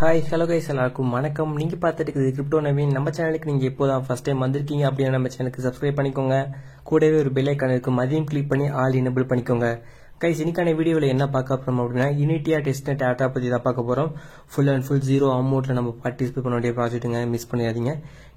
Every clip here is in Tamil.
ஹாய் ஹலோ கைஸ் எல்லாருக்கும் வணக்கம். நீங்கள் பார்த்துட்டு இருக்குது கிரிப்டோ நவீன். நம்ம சேனலுக்கு நீங்கள் இப்போ தான் ஃபஸ்ட் டைம் வந்திருக்கீங்க அப்படின்னா நம்ம சேனலுக்கு சப்ஸ்கிரைப் பண்ணிக்கோங்க. கூடவே ஒரு பெல் ஐக்கான் இருக்கும், அதையும் கிளிக் பண்ணி ஆல் எனேபிள் பண்ணிக்கோங்க. கைஸ், இன்னைக்கான வீடியோவில் என்ன பார்க்க போகிறோம் அப்படின்னா யூனிட்டியா டெஸ்ட்நெட் ஆட்டா பற்றி தான் பார்க்க போகிறோம். ஃபுல் அண்ட் ஃபுல் ஜீரோ அமௌண்ட்டில் நம்ம பார்ட்டிசிபேட் பண்ண வேண்டிய ப்ராஜெக்ட்டுங்க. மிஸ் பண்ணிடாதீங்க,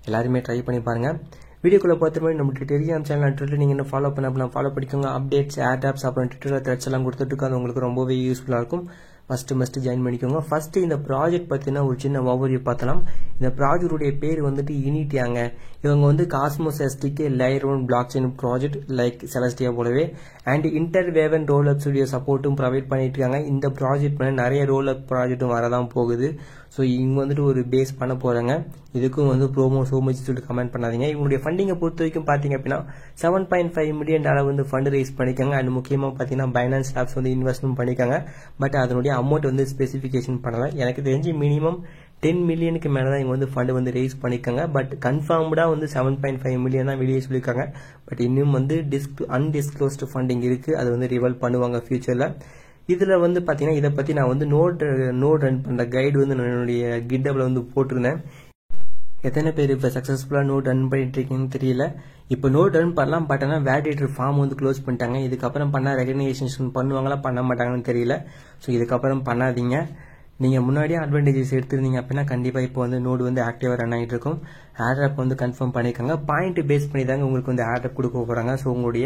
எல்லாருமே ட்ரை பண்ணி பாருங்கள். வீடியோக்குள்ளே பார்த்த மாதிரி நம்ம டெலிகிராம் சேனல் ட்விட்டர் நீங்கள் என்ன ஃபாலோ பண்ண அப்படின்னா ஃபாலோ பண்ணிக்கோங்க. அப்டேட்ஸ் ஆப்ஸ் அப்புறம் ட்விட்டரில் த்ரெட்ஸ் எல்லாம் கொடுத்துட்டு அது உங்களுக்கு ரொம்பவே யூஸ்ஃபுல்லாக இருக்கும். மஸ்ட் ஜாயின் பண்ணிக்கோங்க. ஃபர்ஸ்ட் இந்த ப்ராஜெக்ட் பற்றினா ஒரு சின்ன ஓவர்வியூ பார்த்தலாம். இந்த ப்ராஜெக்டுடைய பேர் வந்துட்டு யூனிட்டியாங்க. இவங்க வந்து காஸ்மோஸ் எஸ்டிக்கு layer 1 blockchain project like Celestia போலவே and Interwoven roll up studio சப்போர்ட்டும் ப்ரொவைட் பண்ணிட்டு இருக்காங்க. இந்த ப்ராஜெக்ட் பண்ண நிறைய ரோல் அப் ப்ராஜெக்ட்டும் வரதான் போகுது. ஸோ இவங்க வந்துட்டு ஒரு பேஸ் பண்ண போகிறாங்க. இதுக்கும் வந்து ப்ரோமோ சோ மச் சொல்லிட்டு கமெண்ட் பண்ணாதீங்க. இவங்களுடைய ஃபண்டிங்கை பொறுத்த வரைக்கும் பார்த்தீங்க அப்படின்னா $7.5 மில்லியன் வந்து ஃபண்ட் ரைஸ் பண்ணிக்காங்க. அண்ட் முக்கியமாக பார்த்தீங்கன்னா பைனான்ஸ் லேப்ஸ் வந்து இன்வெஸ்ட்மெண்ட் பண்ணிக்காங்க. பட் அதனுடைய அமௌண்ட் வந்து ஸ்பெசிஃபிகேஷன் பண்ணலை. எனக்கு தெரிஞ்சு மினிமம் 10 மில்லியனுக்கு மேலே தான் இவங்க வந்து ஃபண்டு வந்து ரைஸ் பண்ணிக்காங்க. பட் கன்ஃபார்ம்டாக வந்து 7.5 மில்லியன் தான் வெளியே சொல்லியிருக்காங்க. பட் இன்னும் வந்து அன்டிஸ்க்ளோஸ்டு ஃபண்டிங் இருக்குது. அது வந்து ரிவல் பண்ணுவாங்க ஃபியூச்சரில். இதில் வந்து பார்த்தீங்கன்னா இதை பற்றி நான் வந்து நோட் ரன் பண்ணுற கைடு வந்து என்னுடைய கிட்டப்பில் வந்து போட்டிருந்தேன். எத்தனை பேர் இப்போ சக்ஸஸ்ஃபுல்லாக நோட் ரன் பண்ணிட்டு இருக்கீங்கன்னு தெரியல. இப்போ நோட் ரன் பண்ணலாம், பட் ஆனால் வேலிடேட்டர் ஃபார்ம் வந்து க்ளோஸ் பண்ணிட்டாங்க. இதுக்கப்புறம் பண்ணால் ரெகக்னைசேஷன் பண்ணுவாங்களா பண்ண மாட்டாங்கன்னு தெரியல. ஸோ இதுக்கப்புறம் பண்ணாதீங்க. நீங்கள் முன்னாடியே அட்வான்டேஜஸ் எடுத்துருந்தீங்க அப்படின்னா கண்டிப்பாக இப்போ வந்து நோடு வந்து ஆக்டிவாக ரன் ஆகிட்டு இருக்கும். ஆட்ராப் வந்து கன்ஃபார்ம் பண்ணியிருக்காங்க. பாயிண்ட் பேஸ் பண்ணி தாங்க உங்களுக்கு வந்து ஆட்ராப் கொடுக்க போகிறாங்க. ஸோ உங்களுடைய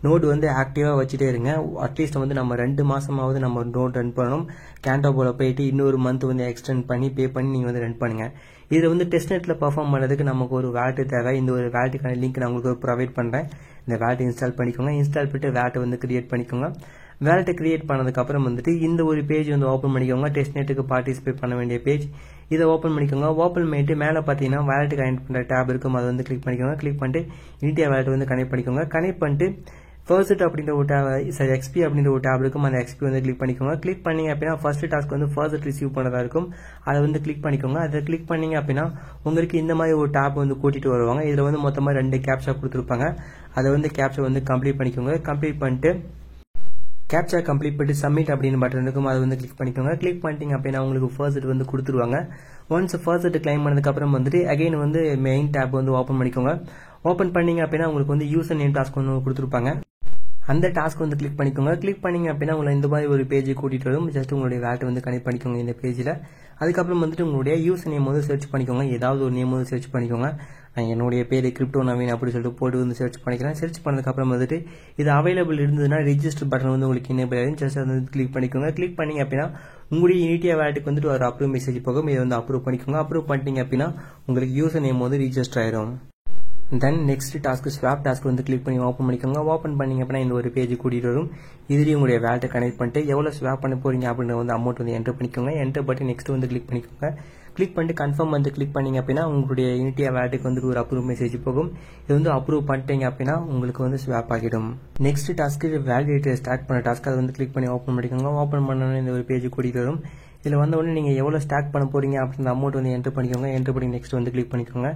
நோடு வந்து ஆக்டிவாக வச்சுட்டே இருங்க. அட்லீஸ்ட் வந்து நம்ம 2 மாதமாவது நம்ம நோட் ரன் பண்ணணும். கேண்டோபோல போயிட்டு இன்னொரு மந்த் வந்து எக்ஸ்டெண்ட் பண்ணி பே பண்ணி நீங்கள் வந்து ரன் பண்ணுங்கள். இதில் வந்து டெஸ்ட்நெட்டில் பர்ஃபார்ம் பண்ணுறதுக்கு நமக்கு ஒரு வேலட் தேவை. இந்த ஒரு வேலட்டுக்கான லிங்க் நான் உங்களுக்கு ப்ரொவைட் பண்ணுறேன். இந்த வேலட் இன்ஸ்டால் பண்ணிக்கோங்க. இன்ஸ்டால் பண்ணிட்டு வேலட்டை வந்து கிரியேட் பண்ணிக்கோங்க. வேலட்டை கிரியேட் பண்ணதுக்கப்புறம் வந்துட்டு இந்த ஒரு பேஜ் வந்து ஓப்பன் பண்ணிக்கோங்க. டெஸ்ட்நெட்டுக்கு பார்ட்டிசிபேட் பண்ண வேண்டிய பேஜ். இதை ஓப்பன் பண்ணிக்கோங்க. ஓப்பன் பண்ணிட்டு மேலே பார்த்தீங்கன்னா வேலட்டு கனெக்ட் பண்ணுற டேப் இருக்கும், அதை வந்து கிளிக் பண்ணிக்கோங்க. கிளிக் பண்ணிட்டு யூனிட்டியா வேலட் வந்து கனெக்ட் பண்ணிக்கோங்க. கனெக்ட் பண்ணிட்டு ஃபர்ஸ்ட் அப்படின்ற ஒரு டேப் எக்ஸ்பி அப்படின்ற ஒரு டேப் இருக்கும், அந்த எக்ஸ்பி வந்து கிளிக் பண்ணிக்கோங்க. கிளிக் பண்ணிங்க அப்படின்னா ஃபர்ஸ்ட் டாஸ்க் வந்து ஃபர்ஸ்ட் ரிசீவ் பண்ணதா இருக்கும், அதை வந்து கிளிக் பண்ணிக்கோங்க. அதை கிளிக் பண்ணிங்க அப்படின்னா உங்களுக்கு இந்த மாதிரி ஒரு டேப் வந்து கூட்டிட்டு வருவாங்க. இதில் வந்து மொத்தமாக 2 கேப்சா கொடுத்துருப்பாங்க. அதை வந்து கேப்சா வந்து கம்ப்ளீட் பண்ணிக்கோங்க. கம்ப்ளீட் பண்ணிட்டு கேப்சா கம்ப்ளீட் பண்ணிட்டு சப்மிட் அப்படின்னு பட்டன் இருக்கும், அதை வந்து கிளிக் பண்ணிக்கோங்க. கிளிக் பண்ணிட்டீங்க அப்படின்னா உங்களுக்கு ஃபர்ஸ்ட் வந்து கொடுத்துருவாங்க. ஒன்ஸ் ஃபர்ஸ்ட் கிளைம் பண்ணதுக்கப்புறம் வந்துட்டு அகைன் வந்து மெயின் டேப் வந்து ஓப்பன் பண்ணிக்கோங்க. ஓப்பன் பண்ணீங்க அப்படின்னா உங்களுக்கு வந்து யூசர் நேம் டாஸ்க் வந்து கொடுத்துருப்பாங்க. அந்த டாஸ்க் வந்து கிளிக் பண்ணிக்கோங்க. கிளிக் பண்ணிங்க அப்படின்னா உங்களை இந்த மாதிரி ஒரு பேஜ் கூட்டிகிட்டு வரும். ஜஸ்ட் உங்களுடைய வேலட் வந்து கனெக்ட் பண்ணிக்கோங்க இந்த பேஜில். அதுக்கப்புறம் வந்துட்டு உங்களுடைய யூசர் நேம் வந்து சர்ச் பண்ணிக்கோங்க. ஏதாவது ஒரு நேம் வந்து சர்ச் பண்ணிக்கோங்க. நான் என்னுடைய பேர் கிரிப்டோ நவீன் அப்படி சொல்லிட்டு போட்டு வந்து சர்ச் பண்ணிக்கிறேன். சர்ச் பண்ணதுக்கப்புறம் வந்துட்டு இது அவைலபிள் இருந்ததுன்னா ரெஜிஸ்டர் பட்டன் வந்து உங்களுக்கு எனேபிள் ஆகும். ஜஸ்ட் அதை வந்து கிளிக் பண்ணிக்கோங்க. கிளிக் பண்ணிங்க அப்படின்னா உங்களுடைய யூனிட்டியா வேலட்டுக்கு வந்துட்டு ஒரு அப்ரூவ் மெசேஜ் போகும். இதை வந்து அப்ரூவ் பண்ணிக்கோங்க. அப்ரூவ் பண்ணிட்டீங்க அப்படின்னா உங்களுக்கு யூசர் நேம் வந்து ரிஜிஸ்டர் ஆயிரும். Then next task swap task வந்து கிளிக் பண்ணி ஓப்பன் பண்ணிக்கோங்க. ஓப்பன் பண்ணிங்க அப்படின்னா இந்த ஒரு பேஜ் கூட்டிகிட்டு வரும். இதுலேயும் உங்களுடைய வேலட்டை கனெக்ட் பண்ணிட்டு எவ்வளோ ஸ்வாப் பண்ண போறீங்க அப்படின்ற வந்து அமௌண்ட் வந்து என்டர் பண்ணிக்கோங்க. என்டர் பண்ணி நெக்ஸ்ட் வந்து கிளிக் பண்ணிக்கோங்க. கிளிக் பண்ணிட்டு கன்ஃபார்ம் வந்து கிளிக் பண்ணிங்க அப்படின்னா உங்களுடைய யூனிட்டியா வேலட்டுக்கு வந்து ஒரு அப்ரூவ் மெசேஜ் போகும். இது வந்து அப்ரூவ் பண்ணிட்டீங்க அப்படின்னா உங்களுக்கு வந்து ஸ்வாப் ஆகிடும். நெக்ஸ்ட் டாஸ்க்கு வேலிடேட்டர் ஸ்டார்ட் பண்ண டாஸ்க், அதை வந்து கிளிக் பண்ணி ஓப்பன் பண்ணிக்கோங்க. ஓப்பன் பண்ணோன்னே இந்த ஒரு பேஜ் கூட்டிகிட்டு வரும். இதில் வந்த உடனே நீங்கள் எவ்வளோ ஸ்டாக் பண்ண போறீங்க அப்படின்ற அமௌண்ட் வந்து என்டர் பண்ணிக்கோங்க. என்டர் பண்ணி நெக்ஸ்ட் வந்து கிளிக் பண்ணிக்கோங்க.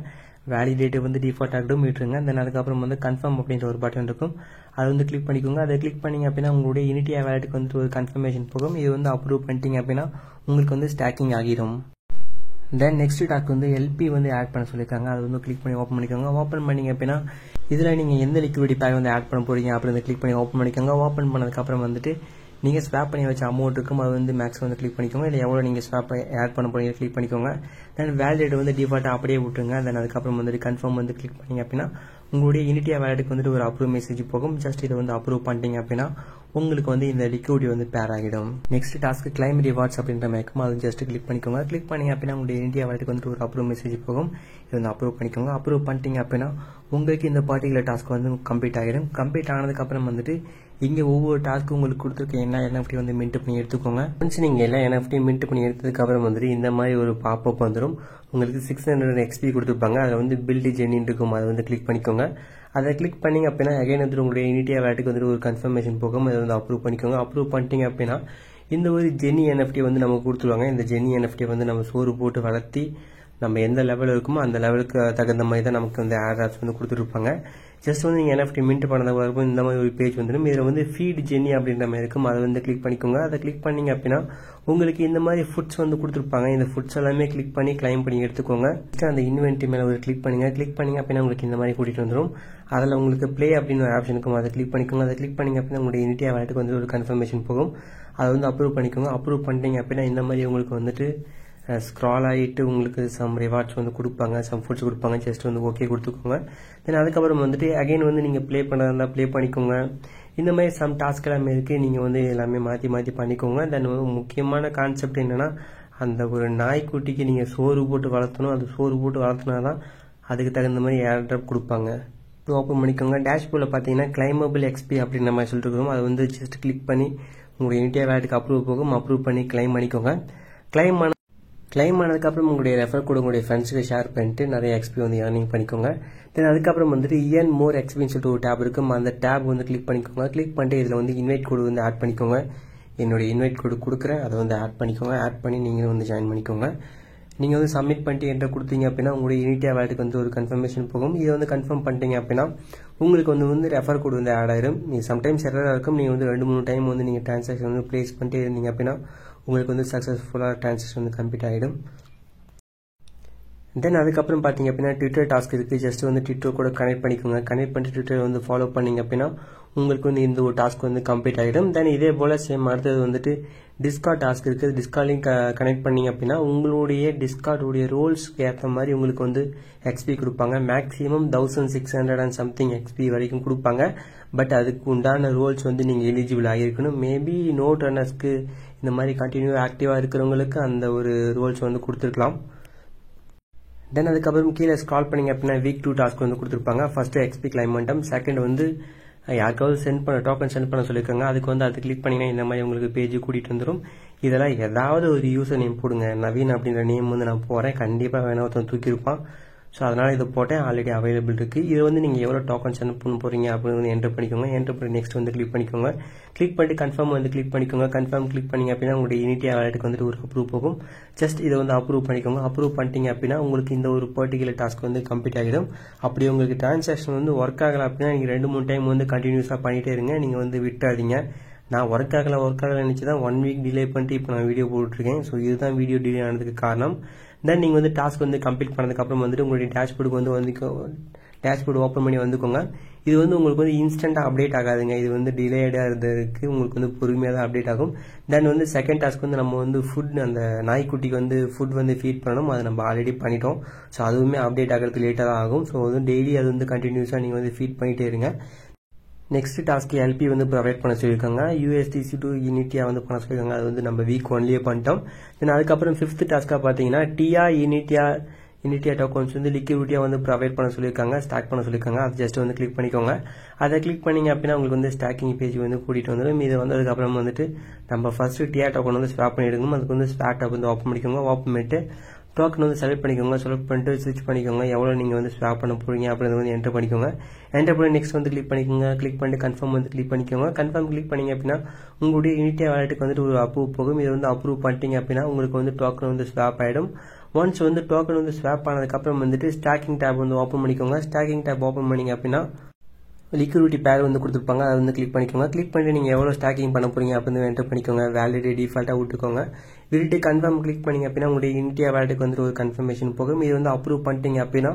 வேலிடேட்டர் வந்து டிஃபால்ட் ஆகிடும் விட்டுருங்க. தென் அதுக்கப்புறம் வந்து கன்ஃபார்ம் அப்படின்ற ஒரு பட்டன் இருக்கும், அதை வந்து கிளிக் பண்ணிக்கோங்க. அதை கிளிக் பண்ணிங்க அப்படின்னா உங்களுடைய யூனிட்டியா வேலட்டுக்கு வந்துட்டு ஒரு கன்ஃபர்மேஷன் போகும். இது வந்து அப்ரூவ் பண்ணிட்டீங்க அப்படின்னா உங்களுக்கு வந்து ஸ்டாக்கிங் ஆகிடும். தென் நெக்ஸ்ட் டாஸ்க் வந்து எல்பி வந்து ஆட் பண்ண சொல்லியிருக்காங்க, அதை வந்து கிளிக் பண்ணி ஓப்பன் பண்ணிக்கோங்க. ஓப்பன் பண்ணிங்க அப்படின்னா இதில் நீங்கள் எந்த லிக்விடி பேக் வந்து ஆட் பண்ண போறீங்க அப்படின்னு கிளிக் பண்ணி ஓப்பன் பண்ணிக்கோங்க. ஓப்பன் பண்ணதுக்கப்புறம் வந்துட்டு நீங்கள் ஸ்வாப் பண்ணி வச்ச அமௌண்ட் இருக்கும், அது வந்து மேக்ஸ் வந்து கிளிக் பண்ணிக்கோங்க. இல்லை எவ்வளோ நீங்கள் ஸ்வாப் ஆட் பண்ண போறீங்க கிளிக் பண்ணிக்கோங்க. தென் வேலிடேட் வந்து டிஃபால்ட்டாக அப்படியே விட்டுருங்க. தென் அதுக்கப்புறம் வந்துட்டு கன்ஃபார்ம் வந்து கிளிக் பண்ணிங்க அப்படின்னா உங்களுடைய யூனிட்டியா வேலட்டுக்கு வந்துட்டு ஒரு அப்ரூவ் மெசேஜ் போகும். ஜஸ்ட் இதை வந்து அப்ரூவ் பண்ணிட்டீங்க அப்படின்னா உங்களுக்கு வந்து இந்த லிக்விடி வந்து பேர் ஆகிடும். நெக்ஸ்ட் டாஸ்க் கிளைம் ரிவார்ட்ஸ் அப்படின்ற மேக்கும், அது ஜஸ்ட் கிளிக் பண்ணிக்கோங்க. கிளிக் பண்ணிங்க அப்படின்னா உங்களுடைய யூனிட்டியா வேலட்டுக்கு வந்துட்டு ஒரு அப்ரூவ் மெசேஜ் போகும். இது வந்து அப்ரூவ் பண்ணிக்கோங்க. அப்ரூவ் பண்ணிட்டீங்க அப்படின்னா உங்களுக்கு இந்த பர்டிகுலர் டாஸ்க் வந்து கம்ப்ளீட் ஆகிடும். கம்ப்ளீட் ஆனதுக்கப்புறம் வந்துட்டு இங்கே ஒவ்வொரு டாஸ்க்கு உங்களுக்கு கொடுத்துருக்க எல்லா NFT வந்து மின்ட் பண்ணி எடுத்துக்கோங்க. ஒன்ஸ் நீங்கள் எல்லா NFT மின்ட் பண்ணி எடுத்ததுக்கப்புறம் வந்துட்டு இந்த மாதிரி ஒரு பாப்அப் வந்துடும். உங்களுக்கு 600 XP கொடுத்துருப்பாங்க. அதில் வந்து பில்டு ஜெனின்னு இருக்கும், அதை வந்து கிளிக் பண்ணிக்கோங்க. அதை கிளிக் பண்ணிங்க அப்படின்னா அகைன் வந்து உங்களுடைய யூனிட்டியா வேலட்டுக்கு வந்துட்டு ஒரு கன்ஃபர்மேஷன் போகும், அதை வந்து அப்ரூவ் பண்ணிக்கோங்க. அப்ரூவ் பண்ணிட்டீங்க அப்படின்னா இந்த ஒரு ஜெனி NFT வந்து நமக்கு கொடுத்துருவாங்க. இந்த ஜெனி NFT வந்து நம்ம சோறு போட்டு வளர்த்தி நம்ம எந்த லெவல் இருக்குமோ அந்த லெவலுக்கு தகுந்த மாதிரி தான் நமக்கு வந்து ஏர் டிராப்ஸ் வந்து கொடுத்துருப்பாங்க. ஜஸ்ட் வந்து நீங்கள் NFT மின்ட் பண்ணதாக இருக்கும் இந்த மாதிரி ஒரு பேஜ் வந்துடும். இதில் வந்து ஃபீட் ஜென்னி அப்படின்ற மாதிரி இருக்கும். அதை வந்து கிளிக் பண்ணிக்கோங்க. அதை கிளிக் பண்ணிங்க அப்படின்னா உங்களுக்கு இந்த மாதிரி ஃபுட்ஸ் வந்து கொடுத்துருப்பாங்க. இந்த ஃபுட்ஸ் எல்லாமே கிளிக் பண்ணி கிளைம் பண்ணி எடுத்துக்கோங்க. அந்த இன்வென்ட்ரி மேலே ஒரு கிளிக் பண்ணிங்க அப்படின்னா உங்களுக்கு இந்த மாதிரி கூட்டிகிட்டு வந்துடும். அதில் உங்களுக்கு ப்ளே அப்படின்னு ஒரு ஆப்ஷன் இருக்கும். அதை கிளிக் பண்ணிக்கோங்க. அதை கிளிக் பண்ணிங்க அப்படின்னா உங்களுடைய யூனிட்டியா வாலெட்டுக்கு வந்து ஒரு கன்ஃபர்மேஷன் போகும். அதை வந்து அப்ரூவ் பண்ணிக்கோங்க. அப்ரூவ் பண்ணிட்டீங்க அப்படின்னா இந்த மாதிரி உங்களுக்கு வந்துட்டு ஸ்க்ரால் ஆகிட்டு உங்களுக்கு சம் ரிவார்ட்ஸ் வந்து கொடுப்பாங்க, சம் ஃபுட்ஸ் கொடுப்பாங்க. ஜஸ்ட் வந்து ஓகே கொடுத்துக்கோங்க. தென் அதுக்கப்புறம் வந்துட்டு அகைன் வந்து நீங்கள் ப்ளே பண்ணுறதா ப்ளே பண்ணிக்கோங்க. இந்த மாதிரி சம் டாஸ்க் எல்லாமே இருக்குது. நீங்கள் வந்து எல்லாமே மாற்றி பண்ணிக்கோங்க. தென் வந்து முக்கியமான கான்செப்ட் என்னென்னா அந்த ஒரு நாய்க்குட்டிக்கு நீங்கள் சோறு போட்டு வளர்த்தணும். அது சோறு போட்டு வளர்த்துனா தான் அதுக்கு தகுந்த மாதிரி ஏர் ட்ராப் கொடுப்பாங்க. ஓப்பன் பண்ணிக்கோங்க. டேஷ்போர்டில் பார்த்தீங்கன்னா கிளைமபிள் XP அப்படின்ற மாதிரி சொல்லிட்டு இருக்கோம். அதை வந்து ஜஸ்ட் கிளிக் பண்ணி உங்களுடைய யூனிட்டியா வாலெட்டுக்கு அப்ரூவ் போகும். அப்ரூவ் பண்ணி கிளைம் பண்ணிக்கோங்க. கிளைம் ஆனதுக்கப்புறம் உங்களுடைய ரெஃபர் கூட உங்களுடைய ஃப்ரெண்ட்ஸுக்கு ஷேர் பண்ணிட்டு நிறைய XP வந்து ஏர்னிங் பண்ணிக்கோங்க. தென் அதுக்கப்புறம் வந்துட்டு EN more XPன்னு சொல்லிட்டு ஒரு டேப் இருக்கும். அந்த டேப் வந்து கிளிக் பண்ணிக்கோங்க. கிளிக் பண்ணிட்டு இதில் வந்து இன்வைட் கோடு வந்து ஆட் பண்ணிக்கோங்க. என்னுடைய இன்வைட் கோடு கொடுக்குறேன், அதை வந்து ஆட் பண்ணிக்கோங்க. ஆட் பண்ணி நீங்களும் வந்து ஜாயின் பண்ணிக்கோங்க. நீங்கள் வந்து சப்மிட் பண்ணிட்டு என்கிட்ட கொடுத்தீங்க அப்படின்னா உங்களுடைய யூனிட்டியா வாலெட்டுக்கு வந்து ஒரு கன்ஃபர்மேஷன் போகும். இதை வந்து கன்ஃபார்ம் பண்ணிட்டீங்க அப்படின்னா உங்களுக்கு வந்து ரெஃபர் கோடு வந்து ஆட் ஆயிரும். நீங்கள் சம்டைம்ஸ் எரராக இருக்கும். நீங்கள் வந்து 2-3 டைம் வந்து நீங்கள் டிரான்சாக்ஷன் வந்து ப்ளேஸ் பண்ணிட்டே இருந்தீங்க அப்படின்னா உங்களுக்கு வந்து சக்ஸஸ்ஃபுல்லாக டிரான்சாக்ஷன் வந்து கம்ப்ளீட் ஆகிடும். தென் அதுக்கப்புறம் பார்த்தீங்க அப்படின்னா ட்விட்டர் டாஸ்க் இருக்குது. ஜஸ்ட் வந்து ட்விட்டர் கூட கனெக்ட் பண்ணிக்கோங்க. கனெக்ட் பண்ணிட்டு ட்விட்டர் வந்து ஃபாலோ பண்ணிங்க அப்படின்னா உங்களுக்கு வந்து இந்த ஒரு டாஸ்க் வந்து கம்ப்ளீட் ஆகிடும். தென் இதே போல் சேம் அடுத்தது வந்துட்டு டிஸ்கார்ட் டாஸ்க் இருக்குது. டிஸ்கார்ட்லையும் கனெக்ட் பண்ணிங்க அப்படின்னா உங்களுடைய டிஸ்கார்டுடைய ரோல்ஸ்க்கு ஏற்ற மாதிரி உங்களுக்கு வந்து XP கொடுப்பாங்க. மேக்ஸிமம் 1600 and something XP வரைக்கும் கொடுப்பாங்க. பட் அதுக்கு உண்டான ரோல்ஸ் வந்து நீங்கள் எலிஜிபிள் ஆகியிருக்கணும். மேபி நோட் ரன்னர்ஸ்க்கு இந்த மாதிரி கண்டினியூ ஆக்டிவாக இருக்கிறவங்களுக்கு அந்த ஒரு ரோல்ஸ் வந்து கொடுத்துருக்கலாம். தென் அதுக்கப்புறம் கீழே ஸ்க்ரால் பண்ணிங்க அப்படின்னா வீக் 2 டாஸ்க் வந்து கொடுத்துருப்பாங்க. ஃபர்ஸ்ட் XP கிளைம் பண்ணிட்டோம். செகண்ட் வந்து யாருக்காவது டோக்கன் சென்ட் பண்ண சொல்லியிருக்காங்க. அதுக்கு வந்து அதை கிளிக் பண்ணிங்கன்னா இந்த மாதிரி உங்களுக்கு பேஜ் கூட்டிகிட்டு வந்துடும். இதெல்லாம் ஏதாவது ஒரு யூசர் நேம் போடுங்க. நவீன் அப்படின்ற நேம் வந்து நான் போகிறேன். கண்டிப்பாக வேணா ஒருத்தன் தூக்கியிருப்பான். ஸோ அதனால் இதை போட்டேன். ஆல்ரெடி அவைலபிள் இருக்குது. இது வந்து நீங்கள் எவ்வளோ டோக்கன் சென்ட் பண்ண போகிறீங்க அப்படின்னு வந்து என்டர் பண்ணிக்கோங்க. என்டர் பண்ணி நெக்ஸ்ட் வந்து கிளிக் பண்ணிக்கோங்க. கிளிக் பண்ணிட்டு கன்ஃபார்ம் வந்து கிளிக் பண்ணிக்கோங்க. கன்ஃபார்ம் கிளிக் பண்ணிங்க அப்படின்னா உங்களுடைய யூனிட்டியா வாலெட்டுக்கு வந்துட்டு ஒரு அப்ரூவ் போகும். ஜஸ்ட் இதை வந்து அப்ரூவ் பண்ணிக்கோங்க. அப்ரூவ் பண்ணிட்டீங்க அப்படின்னா உங்களுக்கு இந்த ஒரு பர்டிகுலர் டாஸ்க் வந்து கம்ப்ளீட் ஆகிடும். அப்படி உங்களுக்கு டிரான்சாக்ஷன் வந்து ஒர்க் ஆகலை அப்படின்னா நீங்கள் 2-3 டைம் வந்து கண்டினியூஸாக பண்ணிகிட்டே இருங்க. நீங்கள் வந்து விட்டுறாதீங்க. நான் ஒர்க் ஆகலை நினச்சி தான் 1 வீக் டிலே பண்ணிட்டு இப்போ நான் வீடியோ போட்டுருக்கேன். ஸோ இதுதான் வீடியோ டிலே ஆனதுக்கு காரணம். தென் நீங்கள் வந்து டாஸ்க் வந்து கம்ப்ளீட் பண்ணதுக்கப்புறம் வந்துட்டு உங்களுடைய டேஷ்போர்டுக்கு வந்து டேஷ்போர்டு ஓப்பன் பண்ணி வந்துக்கோங்க. இது வந்து உங்களுக்கு வந்து இன்ஸ்டன்ட்டாக அப்டேட் ஆகாதுங்க. இது வந்து டிலேடாக இருந்ததுக்கு உங்களுக்கு வந்து பொறுமையாக தான் அப்டேட் ஆகும். தென் வந்து செகண்ட் டாஸ்க் வந்து நம்ம வந்து ஃபுட் அந்த நாய்க்குட்டிக்கு வந்து ஃபுட் வந்து ஃபீட் பண்ணணும். அதை நம்ம ஆல்ரெடி பண்ணிட்டோம். ஸோ அதுவுமே அப்டேட் ஆகிறதுக்கு லேட்டாக தான் ஆகும். ஸோ வந்து டெய்லி அது வந்து கண்டினியூஸாக நீங்கள் வந்து ஃபீட் பண்ணிகிட்டே இருங்க. நெக்ஸ்ட் டாஸ்க்கு LP வந்து ப்ரொவைட் பண்ண சொல்லியிருக்காங்க. USDC to யூனிட்டியா வந்து பண்ண சொல்லியிருக்காங்க. அது வந்து நம்ம வீக் 1லயே பண்ணிட்டோம். தென் அதுக்கப்புறம் 5th டாஸ்க்காக பார்த்தீங்கன்னா TIA யூனிட்டியா டோக்கன்ஸ் வந்து லிக்விடிட்டியாக வந்து ப்ரொவைட் பண்ண சொல்லியிருக்காங்க. ஸ்டாக் பண்ண சொல்லியிருக்காங்க. அதை ஜஸ்ட் வந்து கிளிக் பண்ணிக்கோங்க. அதை கிளிக் பண்ணிங்க அப்படின்னா உங்களுக்கு வந்து ஸ்டாக்கிங் பேஜ் வந்து கூட்டிகிட்டு வந்துடும். இது வந்து அதுக்கப்புறம் வந்துட்டு நம்ம ஃபர்ஸ்ட் TIA டோக்கன் வந்து ஸ்வாப் பண்ணிடுங்க. அதுக்கு வந்து ஸ்வாப் டாப் வந்து ஓப்பன் பண்ணிக்கோங்க. ஓப்பன் பண்ணிட்டு டோக்கன் வந்து செலக்ட் பண்ணிக்கோங்க. செலக்ட் பண்ணிட்டு ஸ்விட்ச் பண்ணிக்கோங்க. எவ்வளோ நீங்கள் வந்து ஸ்வாப் பண்ண போகிறீங்க அப்படின்றத வந்து என்டர் பண்ணிக்கோங்க. என்டர் பண்ணி நெக்ஸ்ட் வந்து கிளிக் பண்ணிக்கோங்க. கிளிக் பண்ணிட்டு கன்ஃபார்ம் வந்து கிளிக் பண்ணிக்கோங்க. கன்ஃபார்ம் கிளிக் பண்ணிங்க அப்படின்னா உங்களுடைய யூனிட்டியா வாலெட்டுக்கு வந்துட்டு ஒரு அப்ரூவ் போகும். இதை வந்து அப்ரூவ் பண்ணிட்டீங்க அப்படின்னா உங்களுக்கு வந்து டோக்கன் வந்து ஸ்வாப் ஆகிடும். ஒன்ஸ் வந்து டோக்கன் வந்து ஸ்வாப் ஆனதுக்கப்புறம் வந்துட்டு ஸ்டாக்கிங் டேப் வந்து ஓப்பன் பண்ணிக்கோங்க. ஸ்டாக்கிங் டேப் ஓப்பன் பண்ணிங்க அப்படின்னா லிக்விடிட்டி பேர் வந்து கொடுத்துருப்பாங்க. அதை வந்து கிளிக் பண்ணிக்கோங்க. கிளிக் பண்ணிட்டு நீங்கள் எவ்வளோ ஸ்டாக்கிங் பண்ண போகிறீங்க அப்படின்னு என்டர் பண்ணிக்கோங்க. வேலிடேட் டிஃபால்ட்டாக விட்டுக்கோங்க. விட்டுட்டு கன்ஃபார்ம் கிளிக் பண்ணிங்க அப்படின்னா உங்களுடைய யூனிட்டியா வாலெட்டுக்கு வந்து ஒரு கன்ஃபர்மேஷன் போகும். இது வந்து அப்ரூவ் பண்ணிட்டீங்க அப்படின்னா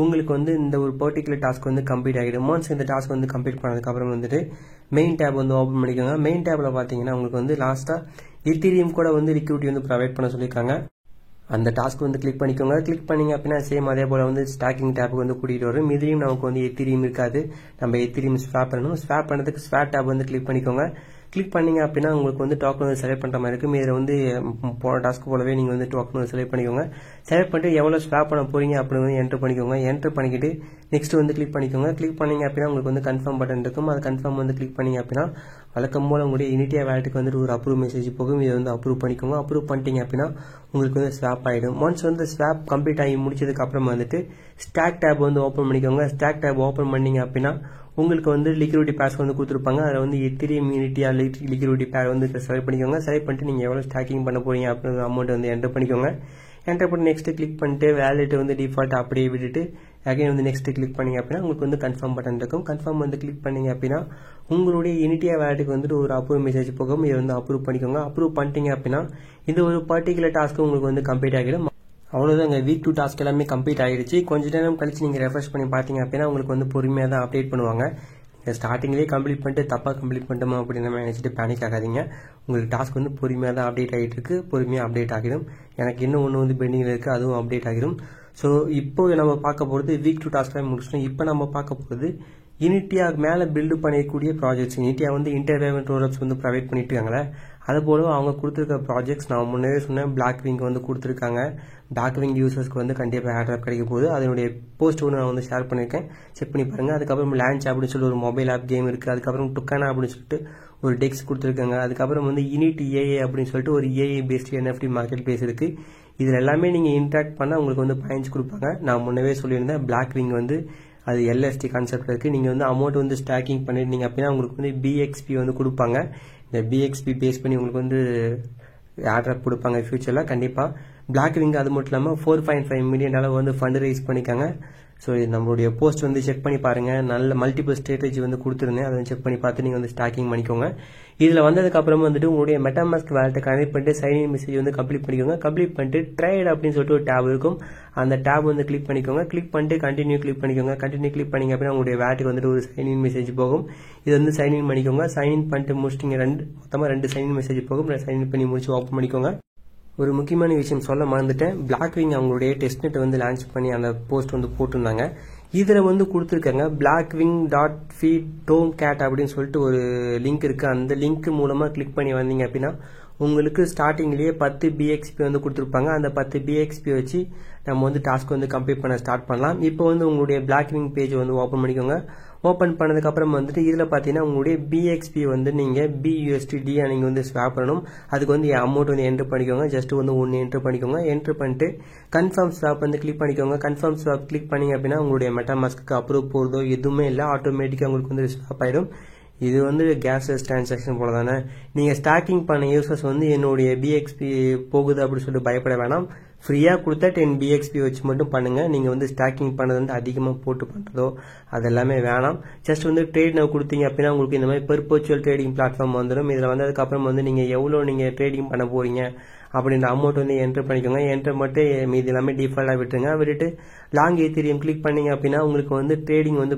உங்களுக்கு வந்து இந்த ஒரு பர்டிகுலர் டாஸ்க் வந்து கம்ப்ளீட் ஆகிடும். ஒன்ஸ் இந்த டாஸ்க் வந்து கம்ப்ளீட் பண்ணதுக்கப்புறம் வந்துட்டு மெயின் டேப் வந்து ஓப்பன் பண்ணிக்கோங்க. மெயின் டேப்பில் பார்த்தீங்கன்னா உங்களுக்கு வந்து லாஸ்ட்டாக எத்தீரியம் கூட வந்து லிக்விடிட்டி வந்து ப்ரொவைட் பண்ண சொல்லியிருக்காங்க. அந்த டாஸ்க் வந்து கிளிக் பண்ணிக்கோங்க. கிளிக் பண்ணிங்க அப்படின்னா சேம் அதே போல் வந்து ஸ்டாக்கிங் டேப்புக்கு வந்து கூட்டிகிட்டு வரும். இதுலேயும் நமக்கு வந்து எத்தீரியம் இருக்காது. நம்ம எத்தீரியம் ஸ்வாப் பண்ணணும். ஸ்வாப் பண்ணுறதுக்கு ஸ்வாப் டேப் வந்து கிளிக் பண்ணிக்கோங்க. கிளிக் பண்ணிங்க அப்படின்னா உங்களுக்கு வந்து டோக்கன் வந்து செலக்ட் பண்ணுற மாதிரி இருக்கும். இதில் வந்து போன டாஸ்க் போலவே நீங்கள் வந்து டோக்கன் வந்து செலக்ட் பண்ணிக்கோங்க. செலக்ட் பண்ணிட்டு எவ்வளோ ஸ்வாப் பண்ண போகிறீங்க அப்படின்னு வந்து என்டர் பண்ணிக்கோங்க. என்டர் பண்ணிக்கிட்டு நெக்ஸ்ட் வந்து கிளிக் பண்ணிக்கோங்க. கிளிக் பண்ணிங்க அப்படின்னா உங்களுக்கு வந்து கன்ஃபார்ம் பட்டன் இருக்கும். அது கன்ஃபார்ம் வந்து கிளிக் பண்ணிங்க அப்படின்னா வழக்கம் போல் உங்களுடைய யூனிட்டியா வாலெட்டுக்கு வந்துட்டு ஒரு அப்ரூவ் மெசேஜ் போகும். இதை வந்து அப்ரூவ் பண்ணிக்கோங்க. அப்ரூவ் பண்ணிட்டீங்க அப்படின்னா உங்களுக்கு வந்து ஸ்வாப் ஆகிடும். ஒன்ஸ் வந்து ஸ்வாப் கம்ப்ளீட் ஆகி முடிச்சதுக்கு அப்புறம் வந்துட்டு ஸ்டாக் டேப் வந்து ஓப்பன் பண்ணிக்கோங்க. ஸ்டாக் டேப் ஓப்பன் பண்ணிங்க அப்படின்னா உங்களுக்கு வந்து லிக்விடிட்டி பேர்ஸ் வந்து கொடுத்துருப்பாங்க. அதில் வந்து எத்தீரியம் யூனிட்டியா லிக்விடிட்டி பேர் வந்து செலக்ட் பண்ணிக்கோங்க. செலக்ட் பண்ணிட்டு நீங்கள் எவ்வளோ ஸ்டாக்கிங் பண்ண போறீங்க அப்படின்ற அமௌண்ட் வந்து என்டர் பண்ணிக்கோங்க. என்டர் பண்ணி நெக்ஸ்ட் கிளிக் பண்ணிட்டு வேலெட் வந்து டிஃபால்ட் அப்படியே விட்டுட்டு அகைன் வந்து நெக்ஸ்ட் கிளிக் பண்ணீங்க அப்படின்னா உங்களுக்கு வந்து கன்ஃபார்ம் பட்டன் இருக்கும். கன்ஃபார்ம் வந்து கிளிக் பண்ணீங்க அப்படின்னா உங்களுடைய இனிட்டியா வேலெட்டுக்கு வந்துட்டு ஒரு அப்ரூவ் மெசேஜ் போகும். இதை வந்து அப்ரூவ் பண்ணிக்கோங்க. அப்ரூவ் பண்ணிட்டீங்க அப்படின்னா இந்த ஒரு பர்டிகுலர் டாஸ்க்கு உங்களுக்கு வந்து கம்ப்ளீட் ஆகிடும். அவ்வளோதாங்க, வீக் 2 டாஸ்க் எல்லாமே கம்ப்ளீட் ஆகிடுச்சு. கொஞ்ச நேரம் கழிச்சு நீங்கள் ரெஃப்ரெஷ் பண்ணி பார்த்தீங்க அப்படின்னா உங்களுக்கு வந்து பொறுமையாக தான் அப்டேட் பண்ணுவாங்க. ஸ்டார்டிங்லேயே கம்ப்ளீட் பண்ணிட்டு தப்பாக கம்ப்ளீட் பண்ணிட்டோமா அப்படின்னு நம்ம நினச்சிட்டு பேனிக் ஆகாதீங்க. உங்களுக்கு டாஸ்க் வந்து பொறுமையாக தான் அப்டேட் ஆகிட்டு இருக்கு. பொறுமையாக அப்டேட் ஆகிடும். எனக்கு இன்னும் ஒன்று வந்து பெண்டிங்கில் இருக்குது, அதுவும் அப்டேட் ஆகிடும். ஸோ இப்போ நம்ம பார்க்க போகிறது வீக் 2 டாஸ்க்லாம் முடிச்சிட்டோம். இப்போ நம்ம பார்க்க போகிறது இனிட்டியா மேலே பில்டு பண்ணக்கூடிய ப்ராஜெக்ட்ஸ். இனிட்டியா வந்து இன்டர்வேவன் ரோல்அப்ஸ் வந்து ப்ரொவைட் பண்ணிட்டு இருக்காங்களே, அது போல அவங்க கொடுத்துருக்க ப்ராஜெக்ட்ஸ் நான் முன்னே சொன்னேன். பிளாக் விங் வந்து கொடுத்துருக்காங்க. பிளாக் விங் யூசர்ஸ்க்கு வந்து கண்டிப்பாக ஏர்ட்ராப் கிடைக்க போகுது. அதனுடைய போஸ்ட் ஒன்று நான் வந்து ஷேர் பண்ணியிருக்கேன், செக் பண்ணி பாருங்கள். அதுக்கப்புறம் லான்ச் அப்படின்னு சொல்லி ஒரு மொபைல் ஆப் கேம் இருக்குது. அதுக்கப்புறம் டுக்கானா அப்படின்னு சொல்லிட்டு ஒரு டெக்ஸ் கொடுத்துருக்காங்க. அதுக்கப்புறம் வந்து இனிட் ஏஏ அப்படின்னு சொல்லிட்டு ஒரு ஏஏ பேஸ்ட் NFT மார்க்கெட் பிளேஸ் இருக்குது. இதில் எல்லாமே நீங்கள் இன்ட்ராக்ட் பண்ணால் உங்களுக்கு வந்து பாயிண்ட்ஸ் கொடுப்பாங்க. நான் முன்னவே சொல்லியிருந்தேன், பிளாக் விங் வந்து அது LST கான்செப்ட் இருக்குது. நீங்கள் வந்து அமௌண்ட் வந்து ஸ்டாக்கிங் பண்ணிருந்தீங்க அப்படின்னா உங்களுக்கு வந்து BXP வந்து கொடுப்பாங்க. இந்த BXP பேஸ் பண்ணி உங்களுக்கு வந்து ஏர்ட்ராப் கொடுப்பாங்க ஃபியூச்சரில் கண்டிப்பாக. பிளாக் விங் அது மட்டும் இல்லாமல் 4.5 மில்லியன் அளவு வந்து ஃபண்ட் ரைஸ் பண்ணிக்காங்க. ஸோ நம்மளுடைய போஸ்ட் வந்து செக் பண்ணி பாருங்கள். நல்ல மல்டிபிள் ஸ்ட்ராட்டஜி வந்து கொடுத்துருந்தேன், அதை செக் பண்ணி பார்த்து நீங்கள் வந்து ஸ்டாக்கிங் பண்ணிக்கோங்க. இதில் வந்ததுக்கப்புறமா வந்துட்டு உங்களுடைய மெட்டாமாஸ்க் வேலெட்டை கனெக்ட் பண்ணிட்டு சைன்இன் மெசேஜ் வந்து கம்ப்ளீட் பண்ணிக்கோங்க. கம்ப்ளீட் பண்ணிட்டு ட்ரேட் அப்படின்னு சொல்லிட்டு ஒரு டேப் இருக்கும். அந்த டேப் வந்து கிளிக் பண்ணிக்கோங்க. கிளிக் பண்ணிட்டு கண்டினியூ கிளிக் பண்ணிக்கோங்க. கண்டினியூ கிளிக் பண்ணிங்க அப்படின்னா உங்களுடைய வேலெட்டுக்கு வந்துட்டு ஒரு சைன்இன் மெசேஜ் போகும். இது வந்து சைன்இன் பண்ணிக்கோங்க. சைன்இன் பண்ணிட்டு முடிச்சிட்டிங்க, மொத்தமாக 2 சைன்இன் மெசேஜ் போகும். சைன்இன் பண்ணி முடிச்சு ஓப்பன் பண்ணிக்கோங்க. ஒரு முக்கியமான விஷயம் சொல்ல மறந்துட்டேன். பிளாக் விங் அவங்களுடைய டெஸ்ட்நெட் வந்து லான்ச் பண்ணி அந்த போஸ்ட் வந்து போட்டிருந்தாங்க. இதில் வந்து கொடுத்துருக்காங்க blackwing.feed.tomcat அப்படின்னு சொல்லிட்டு ஒரு லிங்க் இருக்குது. அந்த லிங்க் மூலமாக கிளிக் பண்ணி வந்தீங்க அப்படின்னா உங்களுக்கு ஸ்டார்டிங்லேயே 10 BXP வந்து கொடுத்துருப்பாங்க. அந்த 10 BXP வச்சு நம்ம வந்து டாஸ்க் வந்து கம்ப்ளீட் பண்ண ஸ்டார்ட் பண்ணலாம். இப்போ வந்து உங்களுடைய பிளாக் விங் பேஜ் வந்து ஓப்பன் பண்ணிக்கோங்க. ஓப்பன் பண்ணதுக்கப்புறம் வந்துட்டு இதில் பார்த்தீங்கன்னா உங்களுடைய BXP வந்து நீங்கள் BUSD நீங்கள் வந்து ஸ்வாப் பண்ணணும். அதுக்கு வந்து அமௌண்ட் வந்து என்ட்ரு பண்ணிக்கோங்க. ஜஸ்ட் வந்து 1 என்ட்ரு பண்ணிக்கோங்க. என்ட்ரு பண்ணிட்டு கன்ஃபார்ம் ஸ்வாப் வந்து கிளிக் பண்ணிக்கோங்க. கன்ஃபார்ம் ஸ்வாப் கிளிக் பண்ணிங்க அப்படின்னா உங்களுடைய மெட்டாமாஸ்க்கு அப்ரூவ் போகிறதோ எதுவுமே இல்லை, ஆட்டோமேட்டிக்காக உங்களுக்கு வந்து ஸ்வாப் ஆகிடும். இது வந்து கேஷ்லெஸ் டிரான்சாக்ஷன் போல தானே. நீங்கள் ஸ்டாக்கிங் பண்ண யூசர்ஸ் வந்து என்னுடைய BXP போகுது அப்படின்னு சொல்லிட்டு பயப்பட வேணாம். ஃப்ரீயாக கொடுத்தா 10 BXP வச்சு மட்டும் பண்ணுங்கள். நீங்கள் வந்து ஸ்டாக்கிங் பண்ணது வந்து அதிகமாக போட்டு பண்ணுறதோ அதெல்லாமே வேணாம். ஜஸ்ட் வந்து ட்ரேட் நவ் கொடுத்தீங்க அப்படின்னா உங்களுக்கு இந்த மாதிரி பெர்பச்சுவல் ட்ரேடிங் பிளாட்ஃபார்ம் வந்துடும். இதில் வந்ததுக்கப்புறம் வந்து நீங்கள் எவ்வளோ நீங்கள் ட்ரேடிங் பண்ண போகிறீங்க அப்படின்ற அமௌண்ட் வந்து என்ட்ரு பண்ணிக்கோங்க. என்ட்ரு மட்டும் மீது எல்லாமே டிஃபால்ட்டாக விட்டுருங்க. விட்டுட்டு லாங் ஈத்தீரியம் கிளிக் பண்ணீங்க அப்படின்னா உங்களுக்கு வந்து ட்ரேடிங் வந்து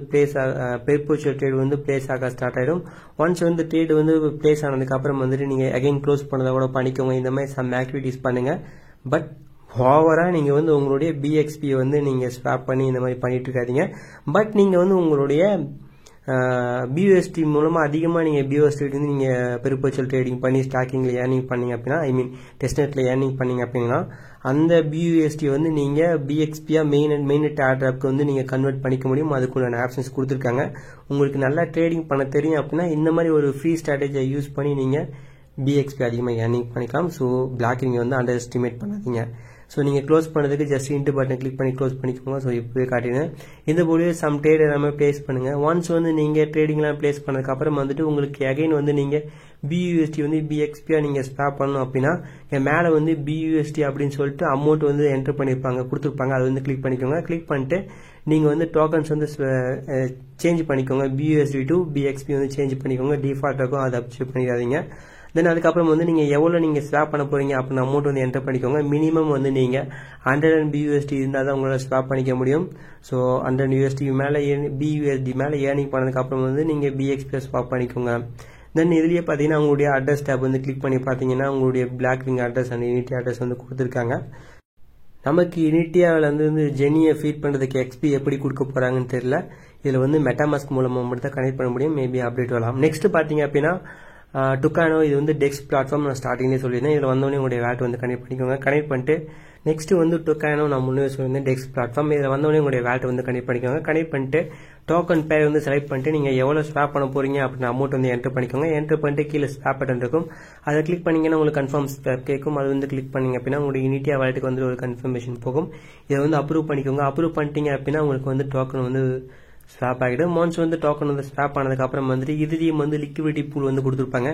பெர்பச்சுவல் ட்ரேட் வந்து பிளேஸ் ஆக ஸ்டார்ட் ஆகிடும். ஒன்ஸ் வந்து ட்ரேட் வந்து பிளேஸ் ஆனதுக்கப்புறம் வந்துட்டு நீங்கள் அகைன் க்ளோஸ் பண்ணதை கூட பண்ணிக்கோங்க. இந்த மாதிரி சம் ஆக்டிவிட்டீஸ் பண்ணுங்கள். பட் ஓவராக நீங்கள் வந்து உங்களுடைய BXP வந்து நீங்கள் ஸ்வாப் பண்ணி இந்த மாதிரி பண்ணிட்டு இருக்காதீங்க. பட் நீங்கள் வந்து உங்களுடைய BUSD மூலமாக அதிகமாக நீங்கள் BUSD வந்து நீங்கள் பெர்பச்சுவல் ட்ரேடிங் பண்ணி ஸ்டாக்கிங்கில் ஏர்னிங் பண்ணீங்க அப்படின்னா, டெஸ்ட்நெட்டில் ஏர்னிங் பண்ணீங்க அப்படின்னா அந்த BUSD வந்து நீங்கள் BXPயாக மெயின்நெட் ஏர்ட்ராப்க்கு வந்து நீங்கள் கன்வெர்ட் பண்ணிக்க முடியும். அதுக்குள்ள ஆப்ஷன்ஸ் கொடுத்துருக்காங்க. உங்களுக்கு நல்லா ட்ரேடிங் பண்ண தெரியும் அப்படின்னா இந்த மாதிரி ஒரு ஃப்ரீ ஸ்ட்ராட்டஜியை யூஸ் பண்ணி நீங்கள் BXP அதிகமாக ஏர்னிங் பண்ணிக்கலாம். ஸோ பிளாக் விங் வந்து அண்டர் எஸ்டிமேட் பண்ணாதீங்க. ஸோ நீங்கள் க்ளோஸ் பண்ணதுக்கு ஜஸ்ட் இன்ட்டு பட்டன் கிளிக் பண்ணி க்ளோஸ் பண்ணிக்கோங்க. ஸோ இப்போவே காட்டினேன். இந்த போல சம் ட்ரேட் எல்லாமே பிளேஸ் பண்ணுங்கள். ஒன்ஸ் வந்து நீங்கள் ட்ரேடிங்லாம் பிளேஸ் பண்ணதுக்கப்புறம் வந்துட்டு உங்களுக்கு அகைன் வந்து நீங்கள் BUSD வந்து BXPயாக நீங்கள் ஸ்வாப் பண்ணணும் அப்படின்னா மேலே வந்து BUSD அப்படின்னு சொல்லிட்டு அமௌண்ட் வந்து என்ட்ரு பண்ணியிருப்பாங்க, கொடுத்துருப்பாங்க. அதை வந்து கிளிக் பண்ணிக்கோங்க. கிளிக் பண்ணிட்டு நீங்கள் வந்து டோக்கன்ஸ் வந்து சேஞ்ச் பண்ணிக்கோங்க. BUSD to BXP வந்து சேஞ்ச் பண்ணிக்கோங்க. டிஃபால்ட் இருக்கும், அதை அப்சேட் பண்ணிடாதீங்க. தென் அதுக்கப்புறம் வந்து நீங்கள் எவ்வளோ நீங்கள் ஸ்வாப் பண்ண போகிறீங்க அப்படின்னு அமௌண்ட் வந்து என்டர் பண்ணிக்கோங்க. மினிமம் வந்து நீங்கள் 100 BUSD இருந்தால் தான் உங்களால் ஸ்வாப் பண்ணிக்க முடியும். ஸோ 100 USD மேலே BUSD மேலே ஏர்னிங் பண்ணதுக்கப்புறம் வந்து நீங்கள் BXP ஸ்வாப் பண்ணிக்கோங்க. தென் இதுலேயே பார்த்தீங்கன்னா உங்களுடைய அட்ரஸ் டேப் வந்து கிளிக் பண்ணி பார்த்தீங்கன்னா உங்களுடைய black wing address and Initia address வந்து கொடுத்துருக்காங்க. நமக்கு இனிட்டியாவில் வந்து ஜெனியை ஃபீட் பண்ணுறதுக்கு XP எப்படி கொடுக்க போகிறாங்கன்னு தெரியல. இதில் வந்து மெட்டாமாஸ்க் மூலமாக மட்டும் தான் கனெக்ட் பண்ண முடியும். மேபி அப்டேட் வரலாம். நெக்ஸ்ட் பார்த்தீங்க அப்படின்னா டுக்கானோ, இது வந்து டெக்ஸ் பிளாட்ஃபார்ம். நான் ஸ்டார்டிங்லேயே சொல்லியிருந்தேன். இதில் வந்தோடனே உங்களுடைய வேலெட் வந்து கனெக்ட் பண்ணிக்கோங்க. கனெக்ட் பண்ணிட்டு நெக்ஸ்ட் வந்து டுக்கானோ, நான் முன்னே சொல்லியிருந்தேன் டெக்ஸ் பிளாட்ஃபார்ம். இதில் வந்தோடனே உங்களுடைய வேலெட் வந்து கனெக்ட் பண்ணிக்கோங்க. கனெக்ட் பண்ணிட்டு டோக்கன் பேர் வந்து செலக்ட் பண்ணிட்டு நீங்கள் எவ்வளோ ஸ்வாப் பண்ண போறீங்க அப்படின்னு அமௌண்ட் வந்து என்ட்ரு பண்ணிக்கோங்க. என்ட்ரு பண்ணிட்டு கீழே ஸ்வாப் பட்டன் இருக்கும், அதை கிளிக் பண்ணிங்கன்னா உங்களுக்கு கன்ஃபார்ம் ஸ்வாப் கேட்கும். அது வந்து கிளிக் பண்ணிங்க அப்படின்னா உங்களுடைய இனிட்டியா வேலெட்டுக்கு வந்து ஒரு கன்ஃபர்மேஷன் போகும். இதை வந்து அப்ரூவ் பண்ணிக்கோங்க. அப்ரூவ் பண்ணிட்டீங்க அப்படின்னா உங்களுக்கு வந்து டோக்கன் வந்து ஸ்வாப் ஆகிடும். ஒன்ஸ் வந்து டோக்கன் வந்து ஸ்வாப் ஆனதுக்கப்புறம் வந்துட்டு இதுலேயும் வந்து லிக்விடிட்டி பூல் வந்து கொடுத்துருப்பாங்க.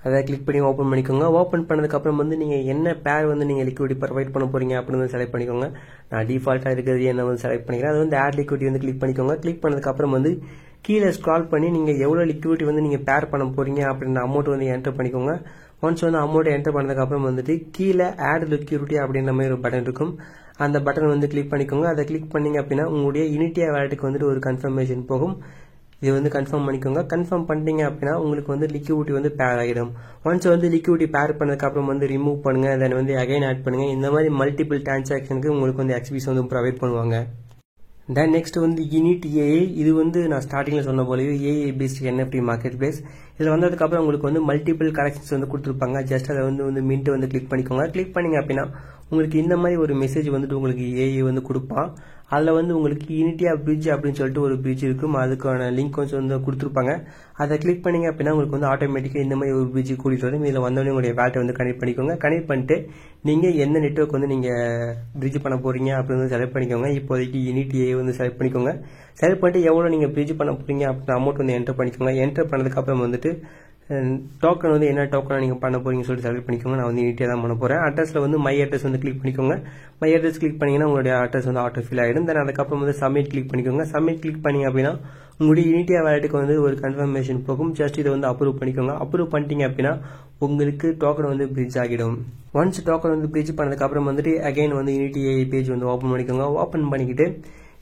அதை கிளிக் பண்ணி ஓப்பன் பண்ணிக்கோங்க. ஓப்பன் பண்ணதுக்கப்புறம் வந்து நீங்கள் என்ன பேர் வந்து நீங்கள் லிக்விடி ப்ரொவைட் பண்ண போகிறீங்க அப்படின்னு வந்து செலக்ட் பண்ணிக்கோங்க. நான் டிஃபால்ட்டாக இருக்கிறது என்ன வந்து செலக்ட் பண்ணிக்கிறேன். அது வந்து ஆட் லிக்விடி வந்து கிளிக் பண்ணிக்கோங்க. கிளிக் பண்ணதுக்கப்புறம் வந்து கீழே ஸ்க்ரால் பண்ணி நீங்கள் எவ்வளோ லிக்விடி வந்து நீங்கள் பேர் பண்ண போகிறீங்க அப்படின்ற அமௌண்ட் வந்து என்டர் பண்ணிக்கோங்க. ஒன்ஸ் வந்து அமௌண்ட் என்டர் பண்ணதுக்கப்புறம் வந்துட்டு கீழே ஆட் லிக்விடிட்டி அப்படின்ற மாதிரி ஒரு பட்டன் இருக்கும். அந்த பட்டன் வந்து கிளிக் பண்ணிக்கோங்க. அதை கிளிக் பண்ணீங்க அப்படின்னா உங்களுடைய யூனிட்டியா வேலட்டுக்கு வந்துட்டு ஒரு கன்ஃபர்மேஷன் போகும். இது வந்து கன்ஃபார்ம் பண்ணிக்கோங்க. கன்ஃபார்ம் பண்ணிட்டீங்க அப்படின்னா உங்களுக்கு வந்து லிக்விடிட்டி வந்து பேர் ஆகிடும். ஒன்ஸ் வந்து லிக்விடிட்டி பேர் பண்ணதுக்கப்புறம் வந்து ரிமூவ் பண்ணுங்க, தென் வந்து அகைன் ஆட் பண்ணுங்க. இந்த மாதிரி மல்டிபிள் டிரான்சாக்ஷனுக்கு உங்களுக்கு வந்து எக்ஸ்பிஸ் வந்து ப்ரொவைட் பண்ணுவாங்க. தென் நெக்ஸ்ட் வந்து யூனிட் ஏஐ. இது வந்து நான் ஸ்டார்டிங்கில் சொன்ன போலவே AI paste NFT market place. இதில் வந்ததுக்கப்புறம் உங்களுக்கு வந்து மல்டிபிள் கலெக்ஷன்ஸ் வந்து கொடுத்துருப்பாங்க. ஜஸ்ட் அதை வந்து மின்ட் வந்து கிளிக் பண்ணிக்கோங்க. கிளிக் பண்ணிங்க அப்படின்னா உங்களுக்கு இந்த மாதிரி ஒரு மெசேஜ் வந்துட்டு உங்களுக்கு ஏஐ வந்து கொடுப்பான். அதில் வந்து உங்களுக்கு யூனிட்டியா பிரிட்ஜ் அப்படின்னு சொல்லிட்டு ஒரு பிரிட்ஜ் இருக்கும். அதுக்கான லிங்க் கொஞ்சம் வந்து கொடுத்துருப்பாங்க. அதை கிளிக் பண்ணிங்க அப்படின்னா உங்களுக்கு வந்து ஆட்டோமேட்டிக்காக இந்த மாதிரி ஒரு பிரிட்ஜ் கூட்டிகிட்டு வரும். இதில் வந்தோடனே உங்களுடைய வேலட்டை வந்து கனெக்ட் பண்ணிக்கோங்க. கனெக்ட் பண்ணிட்டு நீங்கள் எந்த நெட்வொர்க் வந்து நீங்கள் பிரிட்ஜ் பண்ண போகிறீங்க அப்படின்னு வந்து செலக்ட் பண்ணிக்கோங்க. இப்போதைக்கு யூனிட் ஏஐ வந்து செலக்ட் பண்ணிக்கோங்க. செலக்ட் பண்ணிட்டு எவ்வளோ நீங்கள் பிரிட்ஜ் பண்ண போகிறீங்க அப்படின்னு அமௌண்ட் வந்து என்டர் பண்ணிக்கோங்க. என்டர் பண்ணதுக்கப்புறம் வந்துட்டு டோக்கன் வந்து என்ன டோக்கனாக நீங்கள் பண்ண போறீங்கன்னு சொல்லிட்டு செலக்ட் பண்ணிக்கோங்க. நான் வந்து யூனிட்டியாக தான் பண்ண போகிறேன். அட்ரஸில் வந்து மை அட்ரஸ் வந்து கிளிக் பண்ணிக்கோங்க. மை அட்ரஸ் கிளிக் பண்ணிங்கன்னா உங்களுடைய அட்ரஸ் வந்து ஆட்டோ ஃபில் ஆகிடும். தென் அதுக்கப்புறம் வந்து சப்மிட் கிளிக் பண்ணிக்கோங்க. சப்மிட் கிளிக் பண்ணிங்க அப்படின்னா உங்களுடைய யூனிட்டியா வேலட்டுக்கு வந்து ஒரு கன்ஃபர்மேஷன் போகும். ஜஸ்ட் இதை வந்து அப்ரூவ் பண்ணிக்கோங்க. அப்ரூவ் பண்ணிட்டீங்க அப்படின்னா உங்களுக்கு டோக்கன் வந்து பிரிட்ஜ் ஆகிடும். ஒன்ஸ் டோக்கன் வந்து பிரிட்ஜ் பண்ணதுக்கப்புறம் வந்துட்டு அகைன் வந்து யூனிட்டி ஏஐ பேஜ் வந்து ஓப்பன் பண்ணிக்கோங்க. ஓப்பன் பண்ணிக்கிட்டு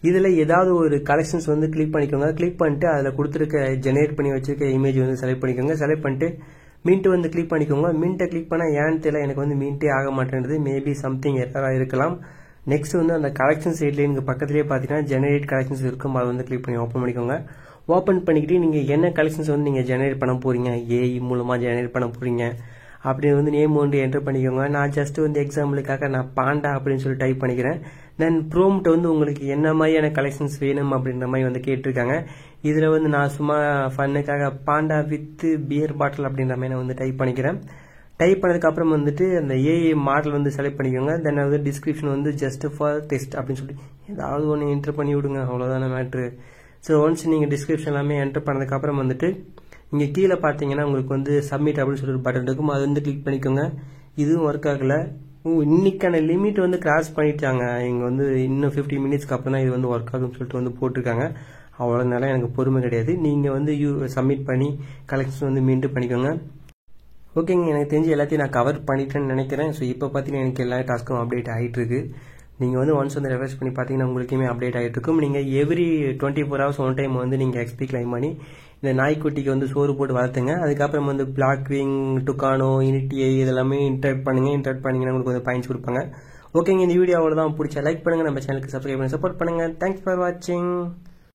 இதில் ஏதாவது ஒரு கலெக்ஷன்ஸ் வந்து கிளிக் பண்ணிக்கோங்க. கிளிக் பண்ணிட்டு அதில் கொடுத்துருக்க ஜெனரேட் பண்ணி வச்சிருக்க இமேஜ் வந்து செலக்ட் பண்ணிக்கோங்க. செலக்ட் பண்ணிட்டு மின்ட் வந்து கிளிக் பண்ணிக்கோங்க. மின்ட்டை கிளிக் பண்ணால் ஏன்னு தெரியல, எனக்கு வந்து மின்ட்டே ஆக மாட்டேன்றது. மேபி சம்திங் எரராக இருக்கலாம். நெக்ஸ்ட் வந்து அந்த கலெக்ஷன்ஸ் சைட்லேயே பக்கத்துலேயே பார்த்தீங்கன்னா ஜெனரேட் கலெக்ஷன்ஸ் இருக்கும். அதை வந்து கிளிக் பண்ணி ஓப்பன் பண்ணிக்கோங்க. ஓப்பன் பண்ணிக்கிட்டு நீங்கள் என்ன கலெக்ஷன்ஸ் வந்து நீங்கள் ஜெனரேட் பண்ண போகிறீங்க, ஏஐ மூலமாக ஜெனரேட் பண்ண போகிறீங்க அப்படின்னு வந்து நேம் வந்து என்டர் பண்ணிக்கோங்க. நான் ஜஸ்ட் வந்து எக்ஸாம்பிளுக்காக நான் பாண்டா அப்படின்னு சொல்லி டைப் பண்ணிக்கிறேன். தென் ப்ரோம்ட் வந்து உங்களுக்கு என்ன மாதிரியான கலெக்ஷன்ஸ் வேணும் அப்படின்ற மாதிரி வந்து கேட்டிருக்காங்க. இதில் வந்து நான் சும்மா ஃபன்னுக்காக பாண்டா வித் பியர் பாட்டில் அப்படின்ற மாதிரி நான் வந்து டைப் பண்ணிக்கிறேன். டைப் பண்ணதுக்கப்புறம் வந்துட்டு அந்த ஏஐ மாடல் வந்து செலக்ட் பண்ணிக்கோங்க. தென் வந்து டிஸ்கிரிப்ஷன் வந்து ஜஸ்ட் ஃபார் டெஸ்ட் அப்படின்னு சொல்லி ஏதாவது ஒன்று என்டர் பண்ணி விடுங்க, அவ்வளோதான மேட்ரு. ஸோ ஒன்ஸ் நீங்கள் டிஸ்கிரிப்ஷன் எல்லாமே என்டர் பண்ணதுக்கப்புறம் வந்துட்டு இங்கே கீழே பார்த்தீங்கன்னா உங்களுக்கு வந்து சப்மிட் அப்படின்னு சொல்லி ஒரு பட்டன் இருக்கும். அது வந்து கிளிக் பண்ணிக்கோங்க. இதுவும் ஒர்க் ஆகலை. இன்னைக்கான லிமிட் வந்து கிராஸ் பண்ணிட்டாங்க. இங்கே வந்து இன்னும் 50 மினிட்ஸ்க்கு அப்புறம் தான் இது வந்து ஒர்க் ஆகும்னு சொல்லிட்டு வந்து போட்டிருக்காங்க. அவ்வளோனால எனக்கு பொறுமை கிடையாது. நீங்கள் வந்து சப்மிட் பண்ணி கலெக்ஷன் வந்து மீண்டும் பண்ணிக்கோங்க. ஓகேங்க, எனக்கு தெரிஞ்சு எல்லாத்தையும் நான் கவர் பண்ணிட்டேன்னு நினைக்கிறேன். ஸோ இப்போ பார்த்தீங்கன்னா எனக்கு எல்லா டாஸ்க்கும் அப்டேட் ஆகிட்டு இருக்கு. நீங்கள் வந்து ஒன்ஸ் வந்து ரெஃப்ரெஷ் பண்ணி பார்த்தீங்கன்னா உங்களுக்குமே அப்டேட் ஆகிட்டு இருக்கும். நீங்கள் எவ்ரி 24 ஹவர்ஸ் ஒன் டைம் வந்து நீங்கள் XP கிளைம் பண்ணி இந்த நாய்க்குட்டிக்கு வந்து சோறு போட்டு வளர்த்துங்க. அதுக்கப்புறம் வந்து பிளாக்விங், டுக்கானோ, யூனிட்டிஐ இதெல்லாமே இன்டராக்ட் பண்ணுங்க. இன்டராக்ட் பண்ணிங்கன்னா உங்களுக்கு வந்து பாயிண்ட்ஸ் கொடுப்பாங்க. ஓகேங்க, இந்த வீடியோ அவ்வளோதான். பிடிச்சா லைக் பண்ணுங்கள், நம்ம சேனலுக்கு சப்ஸ்கிரைப் பண்ணி சப்போர்ட் பண்ணுங்கள். தேங்க்ஸ் ஃபார் வாட்சிங்.